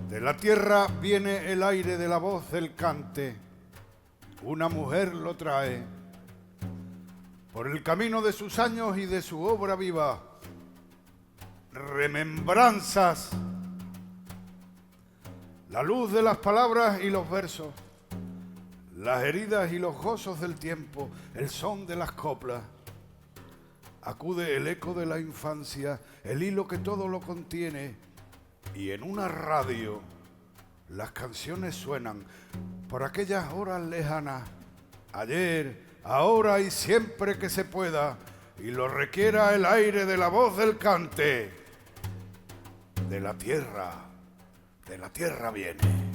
De la tierra viene el aire de la voz del cante, una mujer lo trae, por el camino de sus años y de su obra viva, remembranzas, la luz de las palabras y los versos, las heridas y los gozos del tiempo, el son de las coplas. Acude el eco de la infancia, el hilo que todo lo contiene, y en una radio las canciones suenan por aquellas horas lejanas, ayer, ahora y siempre que se pueda, y lo requiera el aire de la voz del cante. De la tierra viene.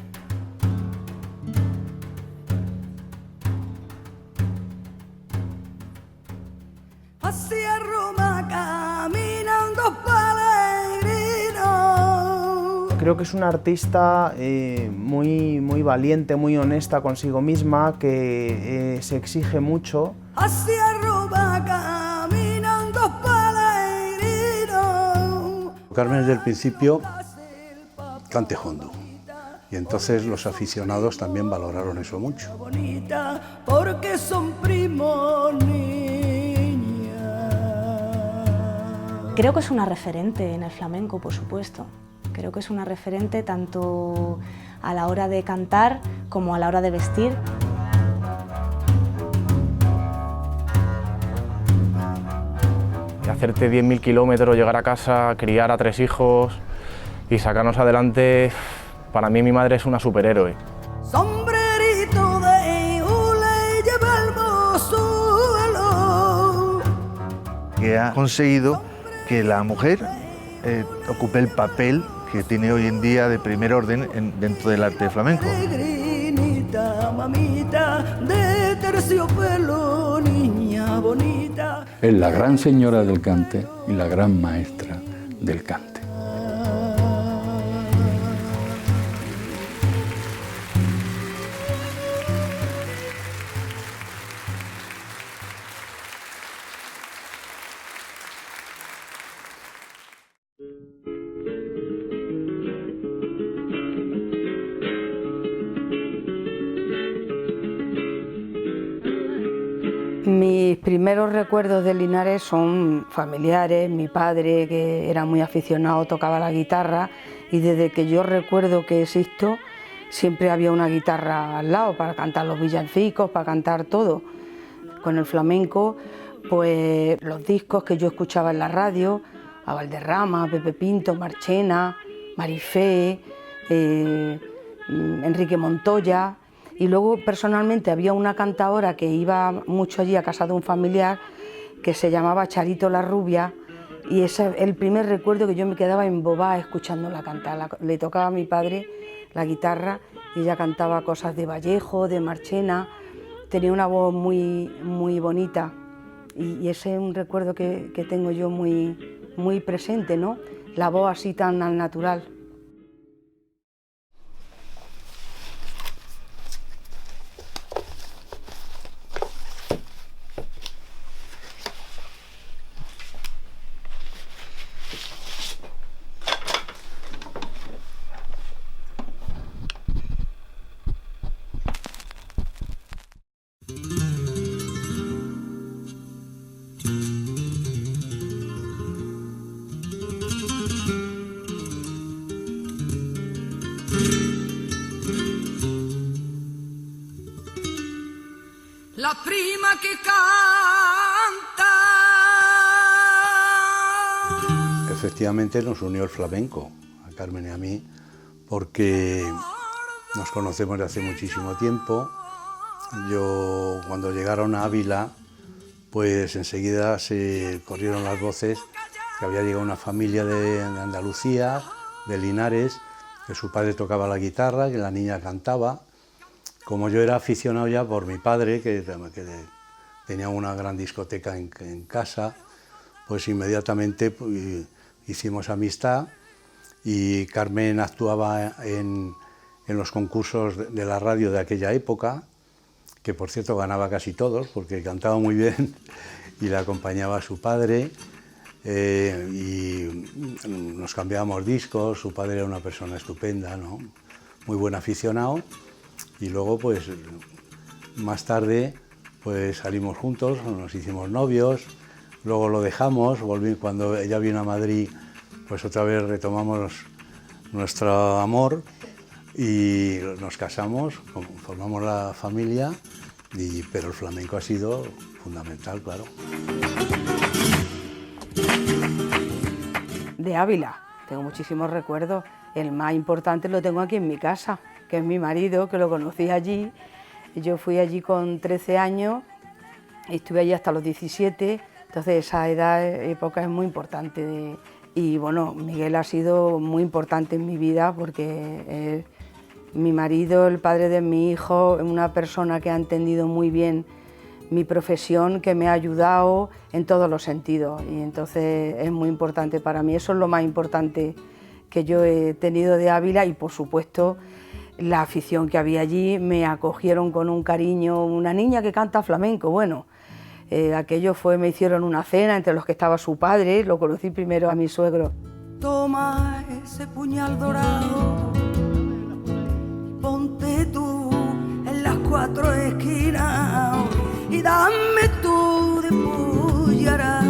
Hacia Roma caminando peregrinos. Creo que es una artista muy valiente, muy honesta consigo misma, que se exige mucho. Hacia Roma caminando peregrinos. Carmen desde el principio cante hondo. Y entonces los aficionados también valoraron eso mucho. Bonita porque son primos niñas. Creo que es una referente en el flamenco, por supuesto. Creo que es una referente tanto a la hora de cantar como a la hora de vestir. Hacerte 10.000 kilómetros, llegar a casa, criar a 3 hijos y sacarnos adelante, para mí mi madre es una superhéroe. Sombrerito de hule lleva el mozuelo. Que ha conseguido que la mujer ocupe el papel que tiene hoy en día de primer orden dentro del arte flamenco. Peregrinita, mamita de terciopelo, niña bonita. Es la gran señora del cante y la gran maestra del cante. Mis primeros recuerdos de Linares son familiares. Mi padre, que era muy aficionado, tocaba la guitarra, y desde que yo recuerdo que existo siempre había una guitarra al lado para cantar los villancicos, para cantar todo. Con el flamenco, pues los discos que yo escuchaba en la radio, a Valderrama, Pepe Pinto, Marchena, Marifé, Enrique Montoya. Y luego personalmente había una cantadora que iba mucho allí a casa de un familiar que se llamaba Charito la Rubia, y ese es el primer recuerdo que yo me quedaba embobada escuchándola cantar. Le tocaba a mi padre la guitarra y ella cantaba cosas de Vallejo, de Marchena, tenía una voz muy bonita, y ese es un recuerdo que tengo yo muy presente, ¿no? La voz así tan al natural. La prima que canta. Efectivamente nos unió el flamenco, a Carmen y a mí, porque nos conocemos de hace muchísimo tiempo. Yo, cuando llegaron a Ávila, pues enseguida se corrieron las voces que había llegado una familia de Andalucía, de Linares, que su padre tocaba la guitarra, que la niña cantaba. Como yo era aficionado ya por mi padre, que tenía una gran discoteca en casa, pues inmediatamente pues, hicimos amistad y Carmen actuaba en los concursos de la radio de aquella época, que por cierto ganaba casi todos porque cantaba muy bien y le acompañaba a su padre. Y nos cambiábamos discos, su padre era una persona estupenda, ¿no? Muy buen aficionado, y luego pues más tarde pues salimos juntos, nos hicimos novios, luego lo dejamos, cuando ella vino a Madrid pues otra vez retomamos nuestro amor y nos casamos, formamos la familia, pero el flamenco ha sido fundamental, claro. De Ávila, tengo muchísimos recuerdos. El más importante lo tengo aquí en mi casa, que es mi marido, que lo conocí allí. Yo fui allí con 13 años, estuve allí hasta los 17, entonces esa época es muy importante. Y bueno, Miguel ha sido muy importante en mi vida porque mi marido, el padre de mi hijo, es una persona que ha entendido muy bien mi profesión, que me ha ayudado en todos los sentidos, y entonces es muy importante para mí. Eso es lo más importante que yo he tenido de Ávila, y por supuesto la afición que había allí. Me acogieron con un cariño, una niña que canta flamenco. Bueno, aquello fue, me hicieron una cena entre los que estaba su padre, lo conocí primero a mi suegro. Toma ese puñal dorado, ponte tú en las 4 esquinas y dame tú de pullara,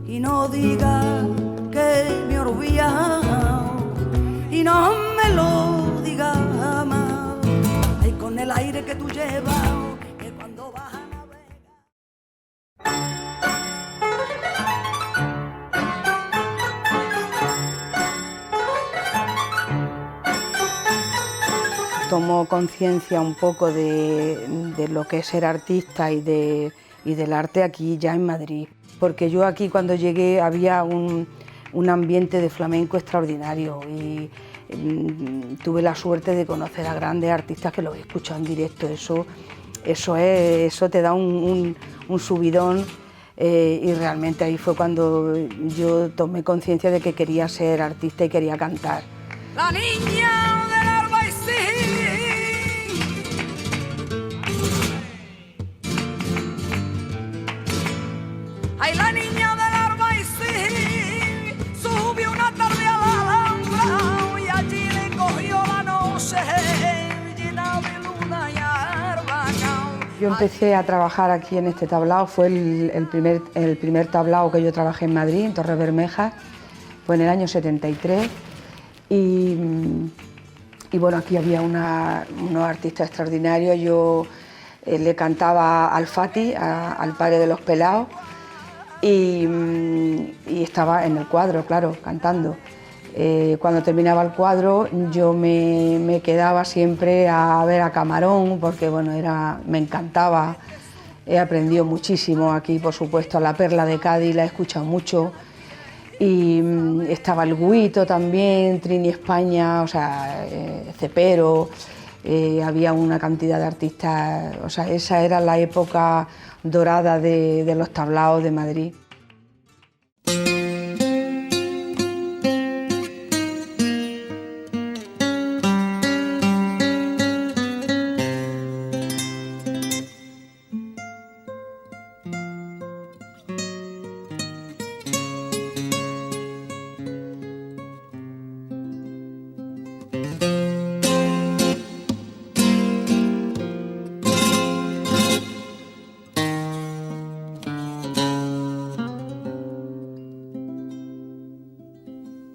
y no digas que me he olvidado y no me lo digas más. Ay, con el aire que tú llevas, que cuando vas a Tomo conciencia un poco de lo que es ser artista y del arte aquí ya en Madrid, porque yo aquí cuando llegué había un ambiente de flamenco extraordinario, y tuve la suerte de conocer a grandes artistas que los he escuchado en directo. Eso te da un subidón, y realmente ahí fue cuando yo tomé conciencia de que quería ser artista y quería cantar. La niña del Albaicín, ay, la niña del Albaicín subió una tarde a la Alhambra y allí le cogió la noche llena de luna y arbana. Yo empecé a trabajar aquí en este tablao, fue el primer tablao que yo trabajé en Madrid, en Torres Bermejas, fue en el año 73. Y bueno, aquí había unos artistas extraordinarios. Yo le cantaba al Fati, al padre de los pelaos, y estaba en el cuadro, claro, cantando. Cuando terminaba el cuadro yo me quedaba siempre a ver a Camarón, porque bueno, me encantaba. He aprendido muchísimo aquí, por supuesto, a La Perla de Cádiz, la he escuchado mucho. Y estaba el Guito también, Trini España, o sea, Cepero, había una cantidad de artistas, o sea, esa era la época dorada de los tablaos de Madrid.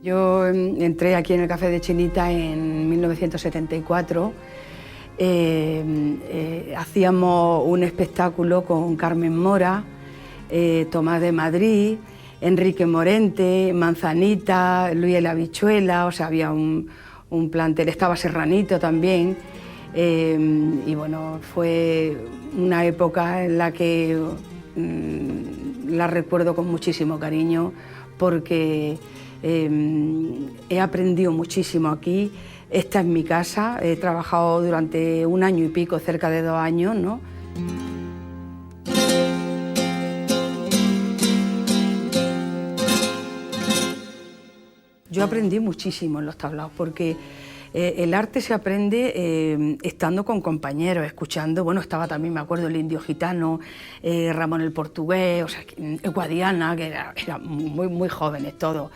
Yo entré aquí en el Café de Chinita en 1974. Hacíamos un espectáculo con Carmen Mora, Tomás de Madrid, Enrique Morente, Manzanita, Luis el Habichuela, o sea, había un plantel, estaba Serranito también. Y bueno, fue una época en la que la recuerdo con muchísimo cariño, porque He aprendido muchísimo aquí. Esta es mi casa, he trabajado durante 1 año y pico, cerca de 2 años, ¿no? Yo aprendí muchísimo en los tablaos porque el arte se aprende estando con compañeros, escuchando, bueno, estaba también, me acuerdo, el Indio Gitano, Ramón el Portugués, o sea, Guadiana, que eran muy jóvenes todos.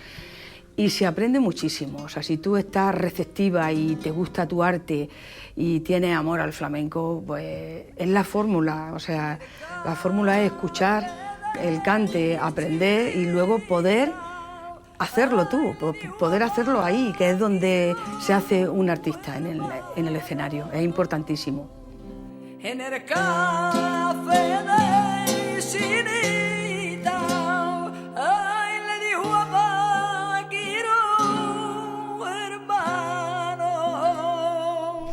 Y se aprende muchísimo, o sea, si tú estás receptiva y te gusta tu arte y tienes amor al flamenco, pues es la fórmula, o sea, la fórmula es escuchar el cante, aprender y luego poder hacerlo tú, poder hacerlo ahí, que es donde se hace un artista en el escenario, es importantísimo. En el café de Chinita, ay, le dijo a Paquiro, hermano.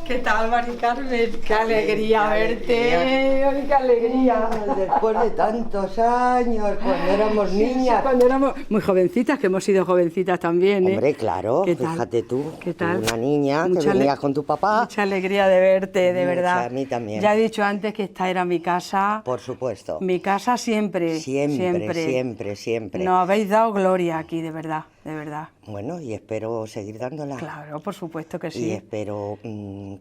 ¿Qué tal, Mari Carmen? ¡Qué alegría verte! ¡Qué alegría! Después de tantos años, cuando éramos niñas. Sí, cuando éramos muy jovencitas, que hemos sido jovencitas también, ¿eh? Hombre, claro, ¿Qué tal? fíjate tú, ¿Qué tal? Una niña que venías con tu papá. Mucha alegría de verte, de verdad. A mí también. Ya he dicho antes que esta era mi casa. Por supuesto. Mi casa siempre. Siempre. Nos habéis dado gloria aquí, de verdad, de verdad. Bueno, y espero seguir dándola. Claro, por supuesto que sí. Y espero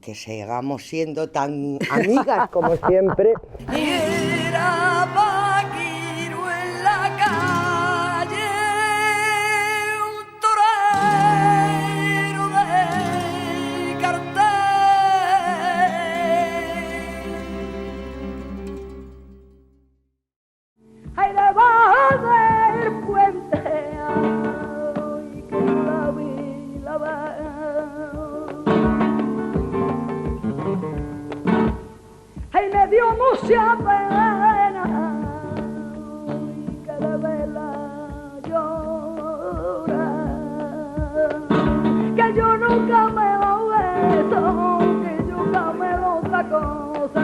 que sigamos siendo tan amigas como siempre. Era Paquiro en la calle, un torero de cartel. Ay, debajo del puente, ay, que la vi, la veo. Ay, me dio mucha pena, ay, que de verla llorar. Que yo nunca me lo beso, que yo nunca me lo otra cosa,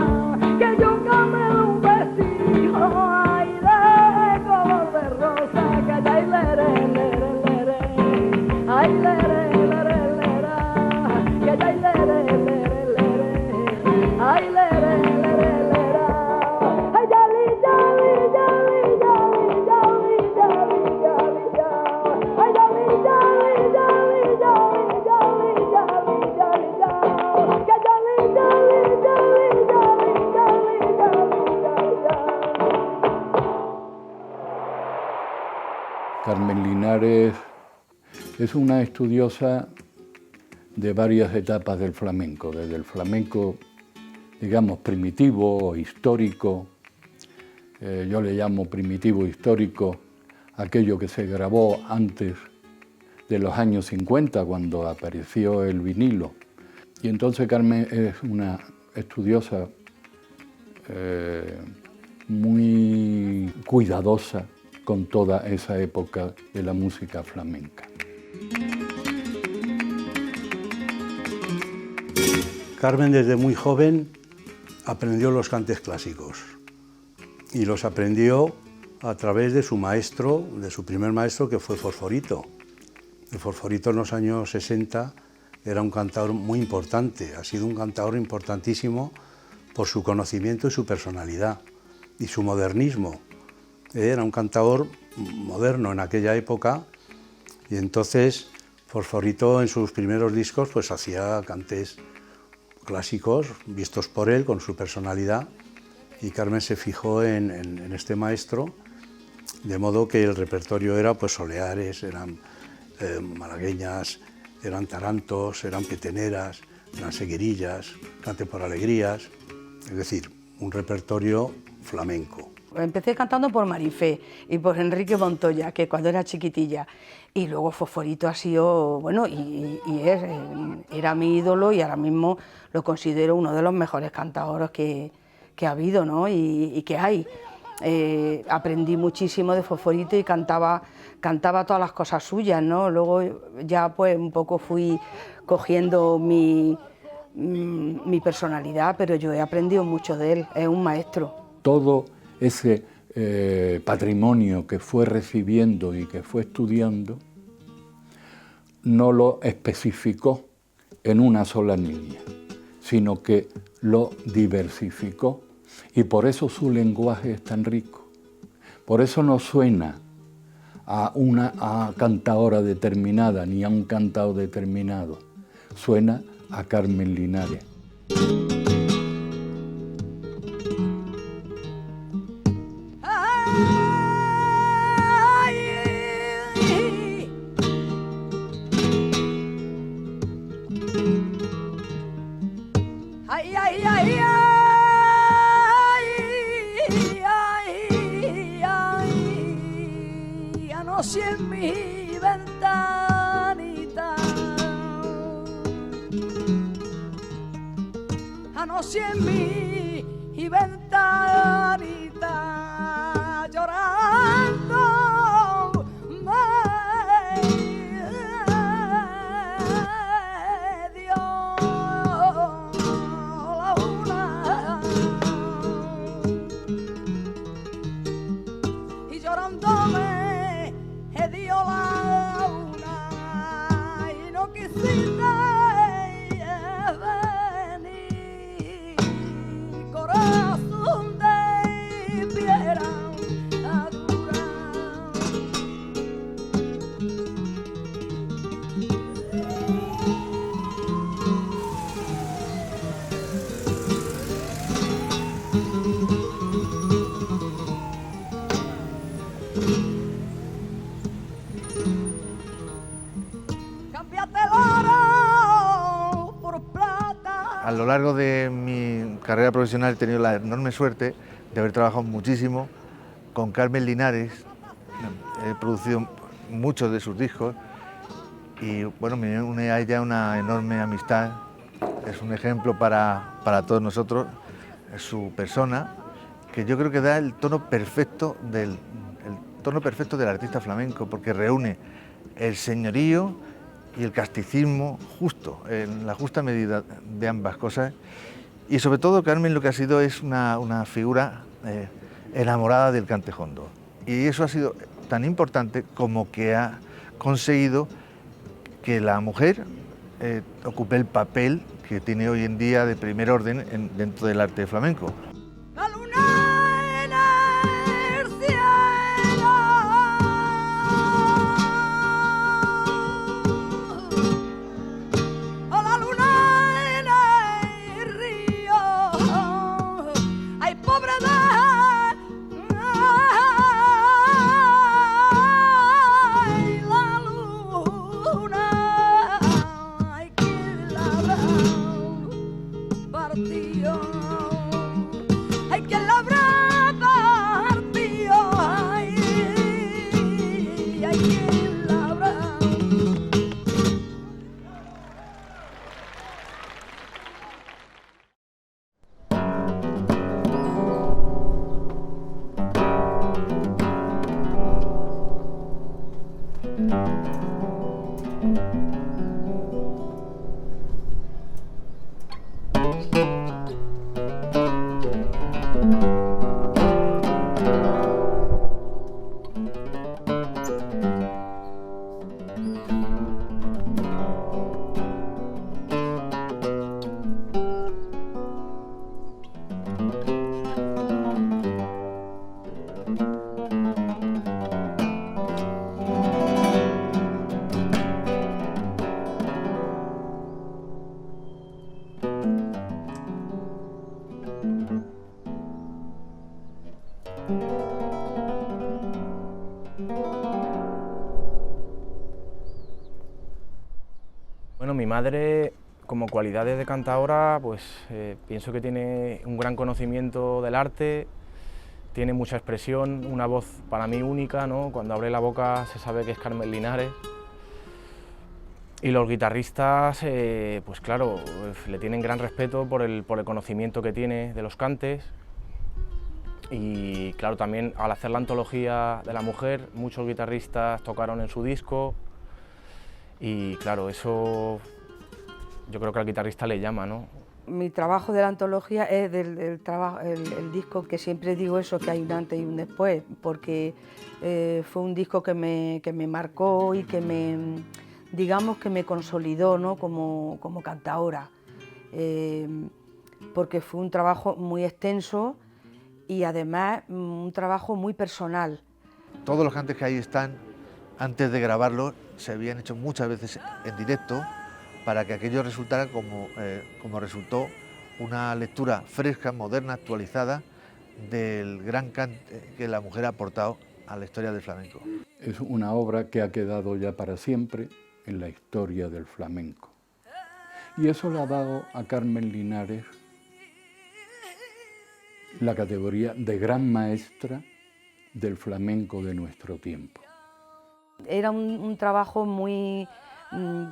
que yo nunca me lo un besito, ay, de color de rosa, que ay, lere, lere, lere, ay, lere, lere, lere, que ay, lere, lere, lere, ay, lere, lere, lere, ay, yali, yali, yali, yali, yali, yali, yali, ay, yali, yali, yali, yali, yali, yali, yali, que yali, yali, yali, yali, yali, Carmen Linares es una estudiosa de varias etapas del flamenco, desde el flamenco, digamos, primitivo o histórico, yo le llamo primitivo histórico, aquello que se grabó antes de los años 50, cuando apareció el vinilo. Y entonces Carmen es una estudiosa muy cuidadosa con toda esa época de la música flamenca. Carmen desde muy joven aprendió los cantes clásicos y los aprendió a través de su maestro, de su primer maestro, que fue Fosforito. El Fosforito en los años 60 era un cantador muy importante, ha sido un cantador importantísimo por su conocimiento y su personalidad y su modernismo. Era un cantador moderno en aquella época y entonces Fosforito en sus primeros discos pues hacía cantes clásicos vistos por él con su personalidad y Carmen se fijó en este maestro, de modo que el repertorio era pues soleares, eran malagueñas, eran tarantos, eran peteneras, eran seguirillas, cante por alegrías, es decir, un repertorio flamenco. Empecé cantando por Marifé y por Enrique Montoya, que cuando era chiquitilla, y luego Fosforito ha sido, bueno, era mi ídolo y ahora mismo lo considero uno de los mejores cantadores que ha habido, ¿no? y que hay. Aprendí muchísimo de Fosforito y cantaba todas las cosas suyas, ¿no? Luego ya pues un poco fui cogiendo mi personalidad, pero yo he aprendido mucho de él, es un maestro. Todo ese patrimonio que fue recibiendo y que fue estudiando, no lo especificó en una sola línea, sino que lo diversificó, y por eso su lenguaje es tan rico. Por eso no suena a una cantadora determinada ni a un cantado determinado, suena a Carmen Linares. Ay, ay, ay, ay, ay, ay, anoche en mi ventanita, anoche en mi ventanita, llorando A lo largo de mi carrera profesional he tenido la enorme suerte de haber trabajado muchísimo con Carmen Linares. He producido muchos de sus discos y bueno, me une a ella una enorme amistad. Es un ejemplo para todos nosotros, es su persona, que yo creo que da el tono perfecto del artista flamenco, porque reúne el señorío y el casticismo justo, en la justa medida de ambas cosas. Y sobre todo Carmen lo que ha sido es una figura enamorada del cantejondo. Y eso ha sido tan importante como que ha conseguido que la mujer ocupe el papel que tiene hoy en día de primer orden dentro del arte flamenco. Bueno, mi madre, como cualidades de cantadora, pues pienso que tiene un gran conocimiento del arte, tiene mucha expresión, una voz para mí única, ¿no? Cuando abre la boca se sabe que es Carmen Linares. Y los guitarristas, pues claro, le tienen gran respeto por el conocimiento que tiene de los cantes. Y claro, también al hacer la antología de la mujer, muchos guitarristas tocaron en su disco. Y claro, eso yo creo que al guitarrista le llama, ¿no? Mi trabajo de la antología es el disco que siempre digo eso, que hay un antes y un después, porque fue un disco que me marcó y que me digamos que me consolidó, ¿no?, como cantaora, porque fue un trabajo muy extenso y además un trabajo muy personal. Todos los cantes que ahí están, antes de grabarlos, se habían hecho muchas veces en directo para que aquello resultara como resultó, una lectura fresca, moderna, actualizada del gran cante que la mujer ha aportado a la historia del flamenco. Es una obra que ha quedado ya para siempre en la historia del flamenco. Y eso le ha dado a Carmen Linares la categoría de gran maestra del flamenco de nuestro tiempo. Era un trabajo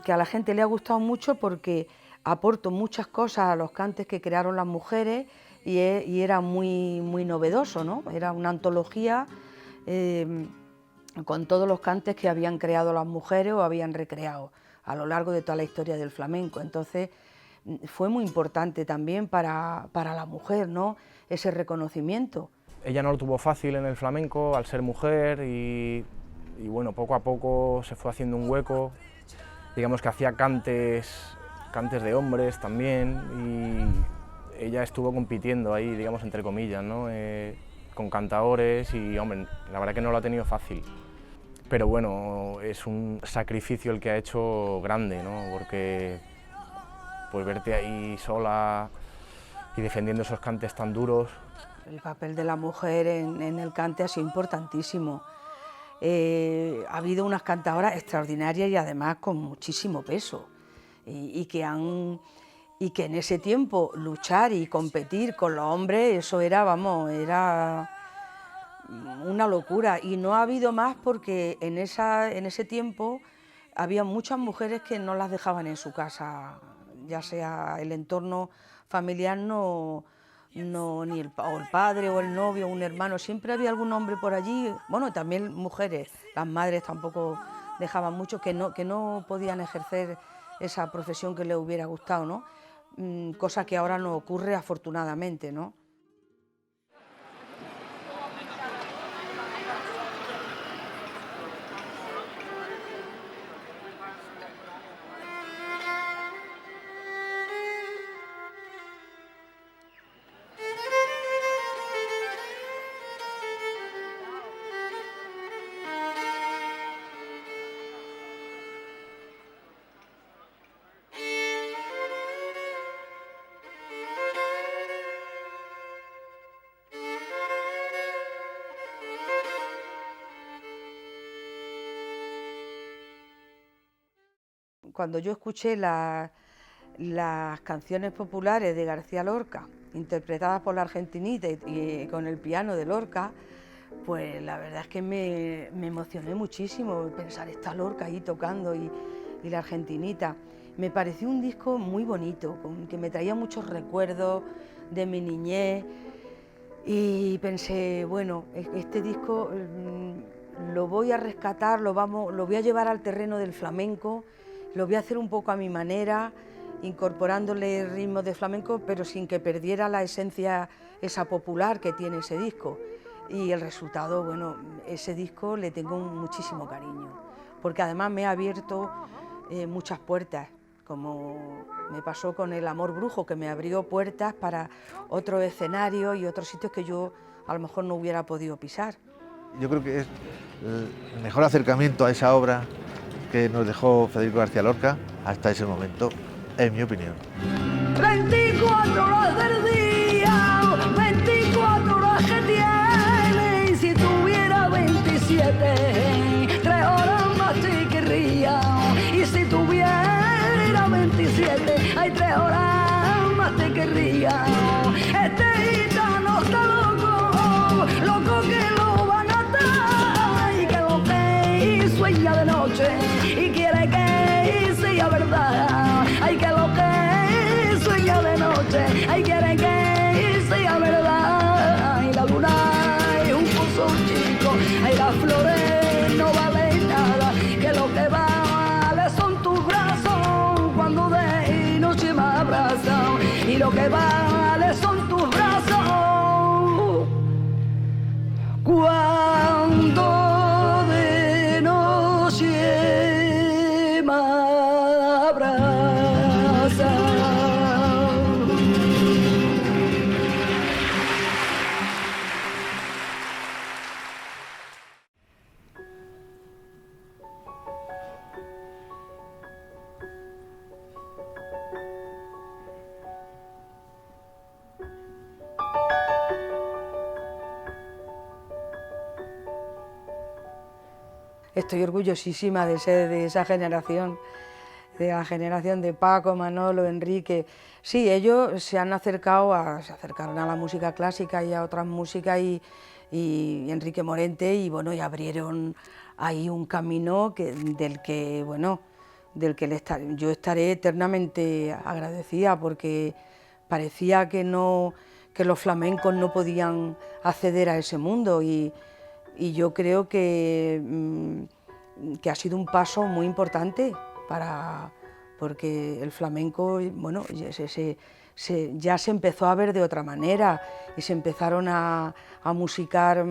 que a la gente le ha gustado mucho porque aportó muchas cosas a los cantes que crearon las mujeres y era muy novedoso, ¿no? Era una antología con todos los cantes que habían creado las mujeres o habían recreado a lo largo de toda la historia del flamenco. Entonces fue muy importante también para la mujer, ¿no?, ese reconocimiento. Ella no lo tuvo fácil en el flamenco al ser mujer y bueno, poco a poco se fue haciendo un hueco. Digamos que hacía cantes de hombres también y ella estuvo compitiendo ahí, digamos, entre comillas, ¿no?, con cantaores y, hombre, la verdad que no lo ha tenido fácil. Pero bueno, es un sacrificio el que ha hecho grande, ¿no?, porque pues verte ahí sola y defendiendo esos cantes tan duros. El papel de la mujer en el cante ha sido importantísimo. Ha habido unas cantadoras extraordinarias y además con muchísimo peso y que en ese tiempo luchar y competir con los hombres, eso era, vamos, era una locura. Y no ha habido más porque en ese tiempo había muchas mujeres que no las dejaban en su casa, ya sea el entorno familiar, ni el padre o el novio o un hermano, siempre había algún hombre por allí, bueno, también mujeres, las madres tampoco dejaban mucho, que no podían ejercer esa profesión que les hubiera gustado, ¿no? Cosa que ahora no ocurre afortunadamente, ¿no? Cuando yo escuché las canciones populares de García Lorca, interpretadas por la Argentinita y con el piano de Lorca, pues la verdad es que me emocioné muchísimo pensar, está Lorca ahí tocando y la Argentinita. Me pareció un disco muy bonito, que me traía muchos recuerdos de mi niñez y pensé, bueno, este disco lo voy a rescatar, lo voy a llevar al terreno del flamenco. Lo voy a hacer un poco a mi manera, incorporándole ritmos de flamenco, pero sin que perdiera la esencia esa popular que tiene ese disco. Y el resultado, bueno, ese disco le tengo muchísimo cariño, porque además me ha abierto muchas puertas, como me pasó con El Amor Brujo, que me abrió puertas para otros escenarios y otros sitios que yo a lo mejor no hubiera podido pisar. Yo creo que es el mejor acercamiento a esa obra que nos dejó Federico García Lorca hasta ese momento, en mi opinión. 24 horas del día, 24 horas que tiene, y si tuviera 27, 3 horas más te querría, y si tuviera 27, hay 3 horas más te querría. Este gitano está loco que lo van a atar, y que lo que sueña de noche y quiere que sea verdad. Ay, que lo que sueña de noche, ay, quiere que sea verdad. Ay, la luna es un pozo chico, ay, las flores no valen nada, que lo que vale son tus brazos cuando de noche me abrazan, y lo que vale son tus brazos cuando de noche me estoy orgullosísima de ser de esa generación, de la generación de Paco, Manolo, Enrique. Sí, ellos se acercaron a la música clásica y a otras músicas y Enrique Morente, y bueno, y abrieron ahí un camino del que yo estaré eternamente agradecida, porque parecía que los flamencos no podían acceder a ese mundo, y yo creo que ha sido un paso muy importante porque el flamenco, bueno, ya se empezó a ver de otra manera, y se empezaron a musicar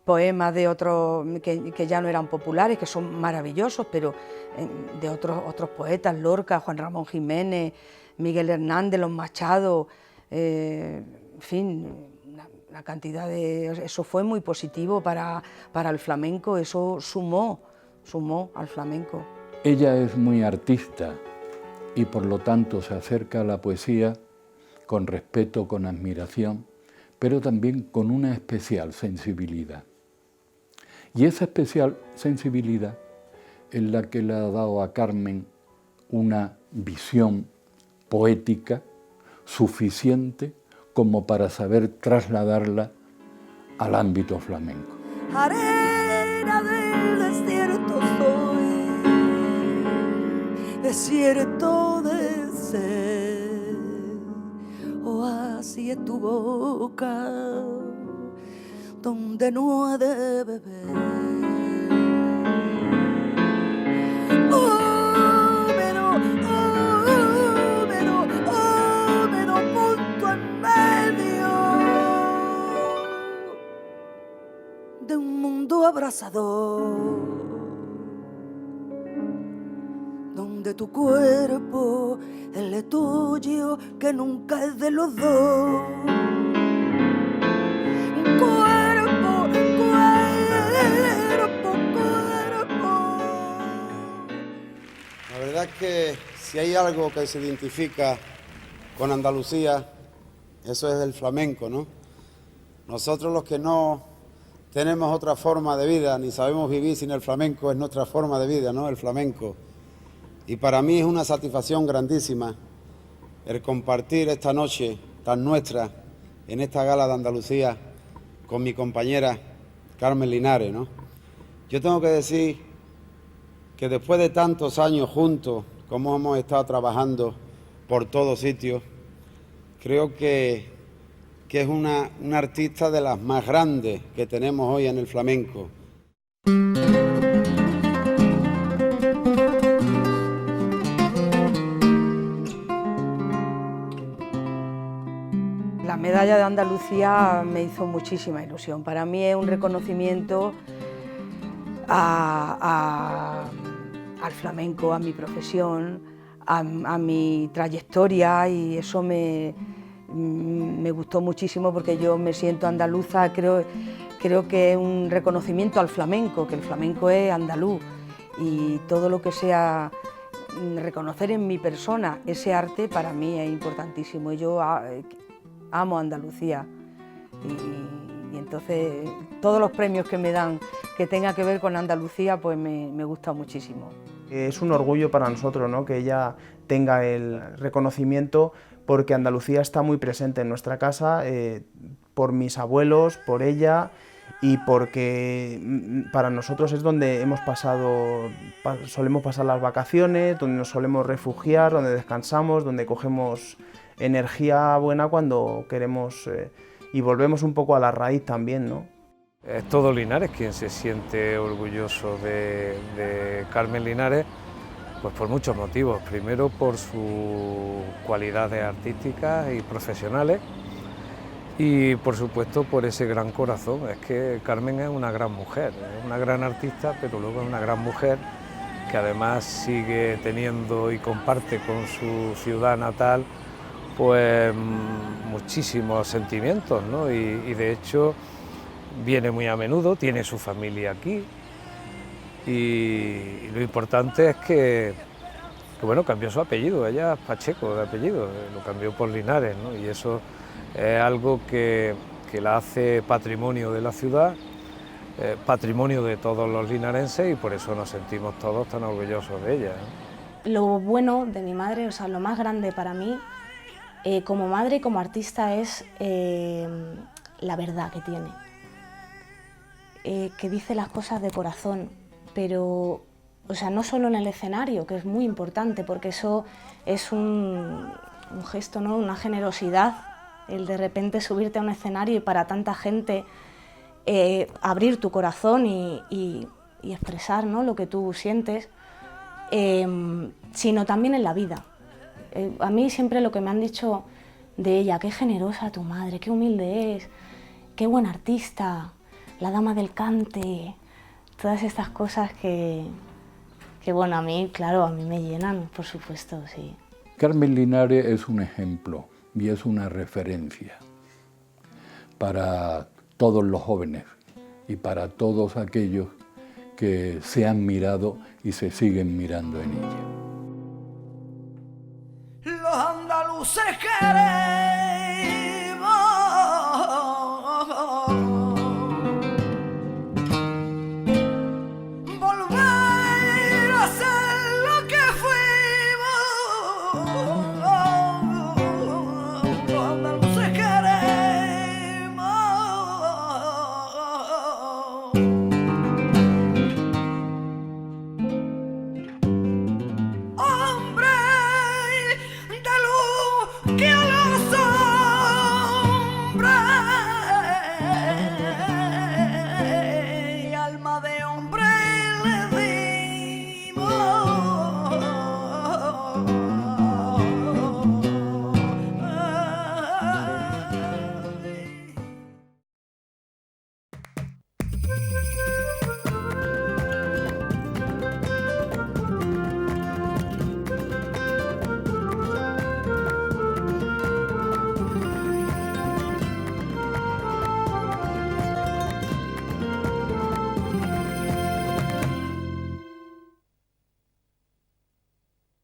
poemas de otros que ya no eran populares, que son maravillosos, pero de otros poetas, Lorca, Juan Ramón Jiménez, Miguel Hernández, Los Machado, en fin, una cantidad de... Eso fue muy positivo para el flamenco, eso sumó al flamenco. Ella es muy artista y por lo tanto se acerca a la poesía con respeto, con admiración, pero también con una especial sensibilidad. Y esa especial sensibilidad es la que le ha dado a Carmen una visión poética suficiente como para saber trasladarla al ámbito flamenco. Arena del desierto soy, desierto de sed, oasis en tu boca, donde no he de beber. Punto en medio de un mundo abrazador, donde tu cuerpo es el tuyo, que nunca es de los dos. Cuerpo. La verdad es que si hay algo que se identifica con Andalucía, eso es el flamenco, ¿no? Nosotros los que no tenemos otra forma de vida, ni sabemos vivir sin el flamenco, es nuestra forma de vida, ¿no? El flamenco. Y para mí es una satisfacción grandísima el compartir esta noche tan nuestra en esta gala de Andalucía con mi compañera Carmen Linares, ¿no? Yo tengo que decir que después de tantos años juntos, como hemos estado trabajando por todos sitios, creo que es una artista de las más grandes que tenemos hoy en el flamenco. La medalla de Andalucía me hizo muchísima ilusión. Para mí es un reconocimiento al flamenco, a mi profesión, a mi trayectoria, y eso me gustó muchísimo, porque yo me siento andaluza. Creo que es un reconocimiento al flamenco, que el flamenco es andaluz, y todo lo que sea reconocer en mi persona ese arte para mí es importantísimo. Yo amo Andalucía, y entonces todos los premios que me dan que tenga que ver con Andalucía, pues me gusta muchísimo. Es un orgullo para nosotros, ¿no?, que ella tenga el reconocimiento, porque Andalucía está muy presente en nuestra casa, por mis abuelos, por ella, y porque para nosotros es donde solemos pasar las vacaciones, donde nos solemos refugiar, donde descansamos, donde cogemos energía buena cuando queremos, y volvemos un poco a la raíz también, ¿no? Es todo Linares quien se siente orgulloso de Carmen Linares, pues por muchos motivos. Primero, por sus cualidades artísticas y profesionales, y por supuesto por ese gran corazón. Es que Carmen es una gran mujer, es una gran artista, pero luego es una gran mujer que además sigue teniendo y comparte con su ciudad natal pues muchísimos sentimientos, ¿no? Y de hecho viene muy a menudo, tiene su familia aquí, y lo importante es que bueno, cambió su apellido. Ella es Pacheco de apellido, lo cambió por Linares, ¿no? Y eso es algo que la hace patrimonio de la ciudad, patrimonio de todos los linarenses y por eso nos sentimos todos tan orgullosos de ella. Lo bueno de mi madre, o sea, lo más grande para mí, como madre y como artista, es la verdad que tiene. Que dice las cosas de corazón, pero, o sea, no solo en el escenario, que es muy importante, porque eso es un gesto, ¿no? Una generosidad, el de repente subirte a un escenario y para tanta gente abrir tu corazón y expresar, ¿no? Lo que tú sientes, sino también en la vida. A mí siempre lo que me han dicho de ella, qué generosa tu madre, qué humilde es, qué buena artista, la dama del cante, todas estas cosas que bueno, a mí, claro, a mí me llenan, por supuesto, sí. Carmen Linares es un ejemplo y es una referencia para todos los jóvenes y para todos aquellos que se han mirado y se siguen mirando en ella. Los andaluces queremos volver a ser lo que fuimos. Los andaluces queremos hombre de luz que a los hombres alma de hombre le dimos.